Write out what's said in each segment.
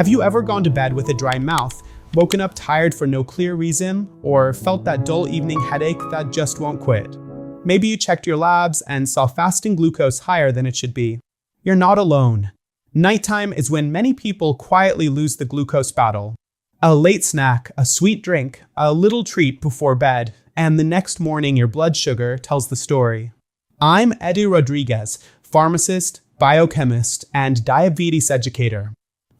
Have you ever gone to bed with a dry mouth, woken up tired for no clear reason, or felt that dull evening headache that just won't quit? Maybe you checked your labs and saw fasting glucose higher than it should be. You're not alone. Nighttime is when many people quietly lose the glucose battle. A late snack, a sweet drink, a little treat before bed, and the next morning your blood sugar tells the story. I'm Eddie Rodriguez, pharmacist, biochemist, and diabetes educator.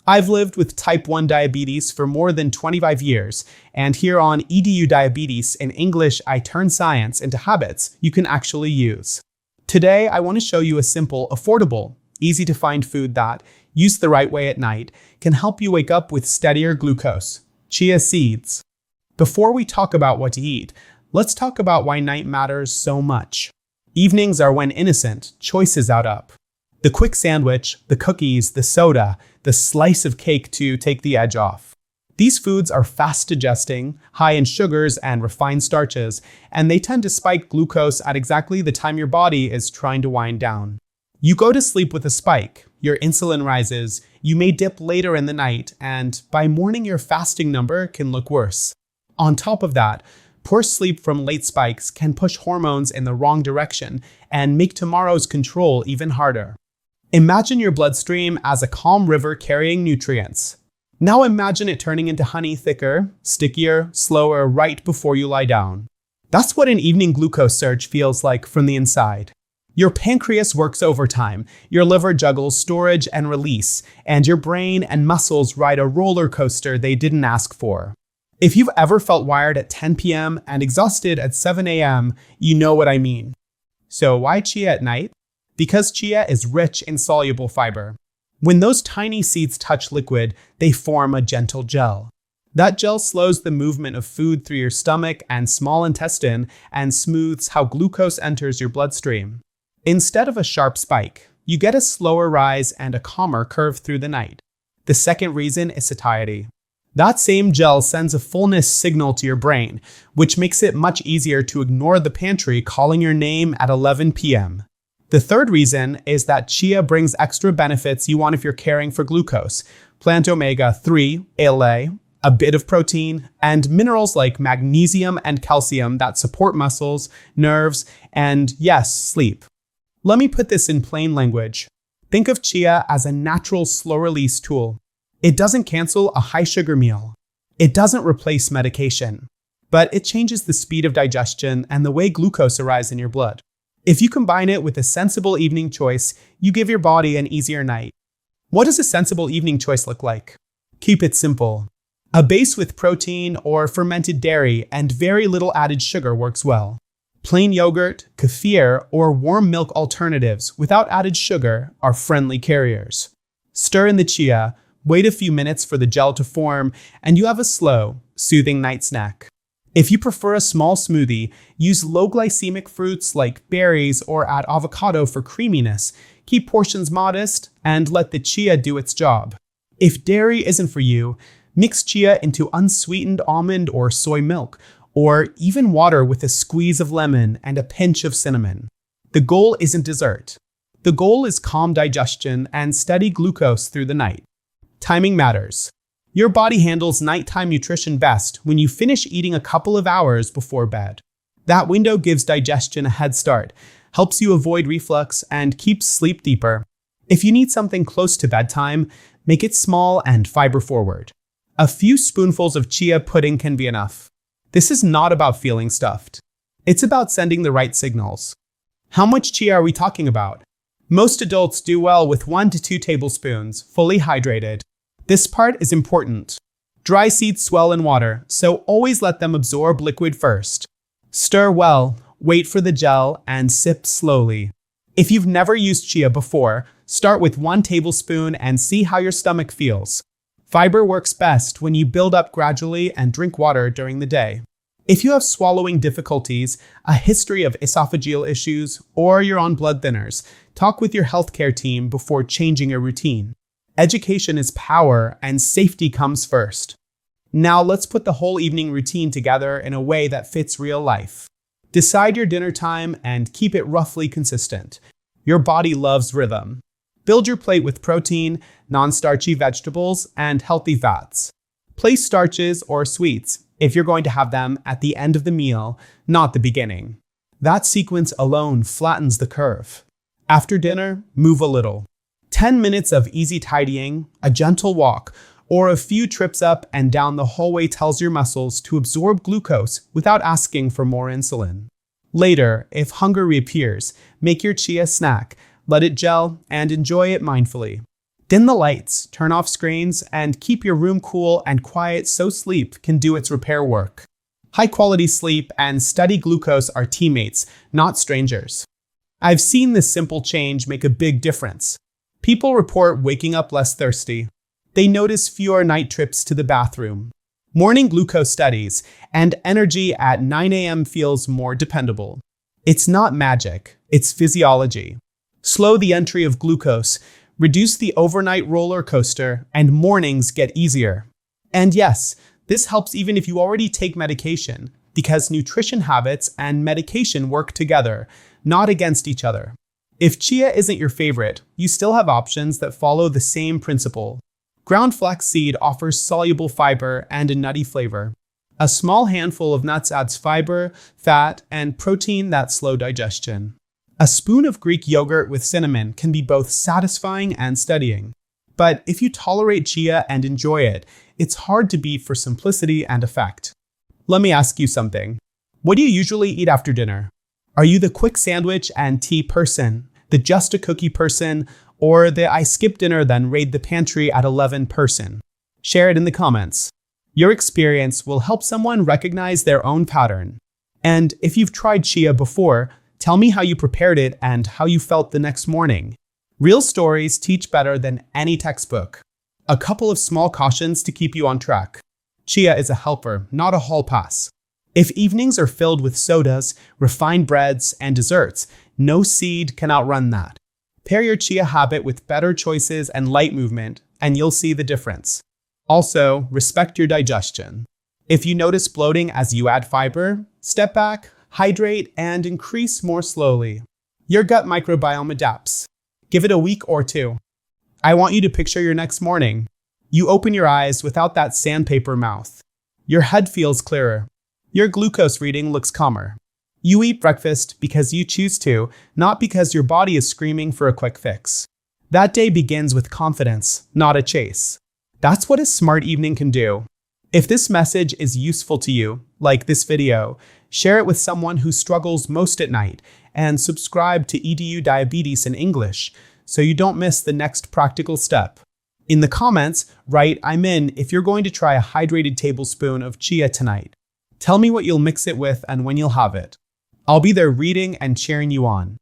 I've lived with type 1 diabetes for more than 25 years, and here on EDU Diabetes, in English, I turn science into habits you can actually use. Today, I want to show you a simple, affordable, easy to find food that, used the right way at night, can help you wake up with steadier glucose: chia seeds. Before we talk about what to eat, let's talk about why night matters so much. Evenings are when innocent choices add up. The quick sandwich, the cookies, the soda, the slice of cake to take the edge off. These foods are fast digesting, high in sugars and refined starches, and they tend to spike glucose at exactly the time your body is trying to wind down. You go to sleep with a spike, your insulin rises, you may dip later in the night, and by morning your fasting number can look worse. On top of that, poor sleep from late spikes can push hormones in the wrong direction and make tomorrow's control even harder. Imagine your bloodstream as a calm river carrying nutrients. Now imagine it turning into honey thicker, stickier, slower right before you lie down. That's what an evening glucose surge feels like from the inside. Your pancreas works overtime, your liver juggles storage and release, and your brain and muscles ride a roller coaster they didn't ask for. If you've ever felt wired at 10 p.m. and exhausted at 7 a.m., you know what I mean. So why chia at night? Because chia is rich in soluble fiber. When those tiny seeds touch liquid, they form a gentle gel. That gel slows the movement of food through your stomach and small intestine and smooths how glucose enters your bloodstream. Instead of a sharp spike, you get a slower rise and a calmer curve through the night. The second reason is satiety. That same gel sends a fullness signal to your brain, which makes it much easier to ignore the pantry calling your name at 11 p.m. The third reason is that chia brings extra benefits you want if you're caring for glucose: plant omega-3, ALA, a bit of protein, and minerals like magnesium and calcium that support muscles, nerves, and yes, sleep. Let me put this in plain language. Think of chia as a natural slow-release tool. It doesn't cancel a high-sugar meal. It doesn't replace medication, but it changes the speed of digestion and the way glucose arrives in your blood. If you combine it with a sensible evening choice, you give your body an easier night. What does a sensible evening choice look like? Keep it simple. A base with protein or fermented dairy and very little added sugar works well. Plain yogurt, kefir, or warm milk alternatives without added sugar are friendly carriers. Stir in the chia, wait a few minutes for the gel to form, and you have a slow, soothing night snack. If you prefer a small smoothie, use low glycemic fruits like berries or add avocado for creaminess. Keep portions modest and let the chia do its job. If dairy isn't for you, mix chia into unsweetened almond or soy milk, or even water with a squeeze of lemon and a pinch of cinnamon. The goal isn't dessert. The goal is calm digestion and steady glucose through the night. Timing matters. Your body handles nighttime nutrition best when you finish eating a couple of hours before bed. That window gives digestion a head start, helps you avoid reflux, and keeps sleep deeper. If you need something close to bedtime, make it small and fiber-forward. A few spoonfuls of chia pudding can be enough. This is not about feeling stuffed. It's about sending the right signals. How much chia are we talking about? Most adults do well with 1 to 2 tablespoons, fully hydrated. This part is important. Dry seeds swell in water, so always let them absorb liquid first. Stir well, wait for the gel, and sip slowly. If you've never used chia before, start with 1 tablespoon and see how your stomach feels. Fiber works best when you build up gradually and drink water during the day. If you have swallowing difficulties, a history of esophageal issues, or you're on blood thinners, talk with your healthcare team before changing your routine. Education is power, and safety comes first. Now let's put the whole evening routine together in a way that fits real life. Decide your dinner time and keep it roughly consistent. Your body loves rhythm. Build your plate with protein, non-starchy vegetables, and healthy fats. Place starches or sweets if you're going to have them at the end of the meal, not the beginning. That sequence alone flattens the curve. After dinner, move a little. 10 minutes of easy tidying, a gentle walk, or a few trips up and down the hallway tells your muscles to absorb glucose without asking for more insulin. Later, if hunger reappears, make your chia snack, let it gel, and enjoy it mindfully. Dim the lights, turn off screens, and keep your room cool and quiet so sleep can do its repair work. High-quality sleep and steady glucose are teammates, not strangers. I've seen this simple change make a big difference. People report waking up less thirsty. They notice fewer night trips to the bathroom. Morning glucose steadies, and energy at 9 a.m. feels more dependable. It's not magic, it's physiology. Slow the entry of glucose, reduce the overnight roller coaster, and mornings get easier. And yes, this helps even if you already take medication, because nutrition habits and medication work together, not against each other. If chia isn't your favorite, you still have options that follow the same principle. Ground flaxseed offers soluble fiber and a nutty flavor. A small handful of nuts adds fiber, fat, and protein that slow digestion. A spoon of Greek yogurt with cinnamon can be both satisfying and steadying. But if you tolerate chia and enjoy it, it's hard to beat for simplicity and effect. Let me ask you something. What do you usually eat after dinner? Are you the quick sandwich and tea person, the just a cookie person, or the I skip dinner then raid the pantry at 11 person? Share it in the comments. Your experience will help someone recognize their own pattern. And if you've tried chia before, tell me how you prepared it and how you felt the next morning. Real stories teach better than any textbook. A couple of small cautions to keep you on track. Chia is a helper, not a hall pass. If evenings are filled with sodas, refined breads, and desserts, no seed can outrun that. Pair your chia habit with better choices and light movement, and you'll see the difference. Also, respect your digestion. If you notice bloating as you add fiber, step back, hydrate, and increase more slowly. Your gut microbiome adapts. Give it a week or two. I want you to picture your next morning. You open your eyes without that sandpaper mouth. Your head feels clearer. Your glucose reading looks calmer. You eat breakfast because you choose to, not because your body is screaming for a quick fix. That day begins with confidence, not a chase. That's what a smart evening can do. If this message is useful to you, like this video, share it with someone who struggles most at night, and subscribe to EDU Diabetes in English so you don't miss the next practical step. In the comments, write "I'm in" if you're going to try a hydrated tablespoon of chia tonight. Tell me what you'll mix it with and when you'll have it. I'll be there reading and cheering you on.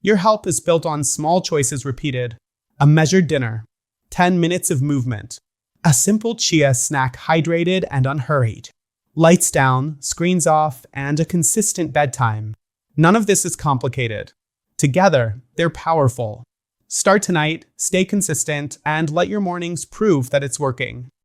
Your health is built on small choices repeated. A measured dinner, 10 minutes of movement, a simple chia snack hydrated and unhurried, lights down, screens off, and a consistent bedtime. None of this is complicated. Together, they're powerful. Start tonight, stay consistent, and let your mornings prove that it's working.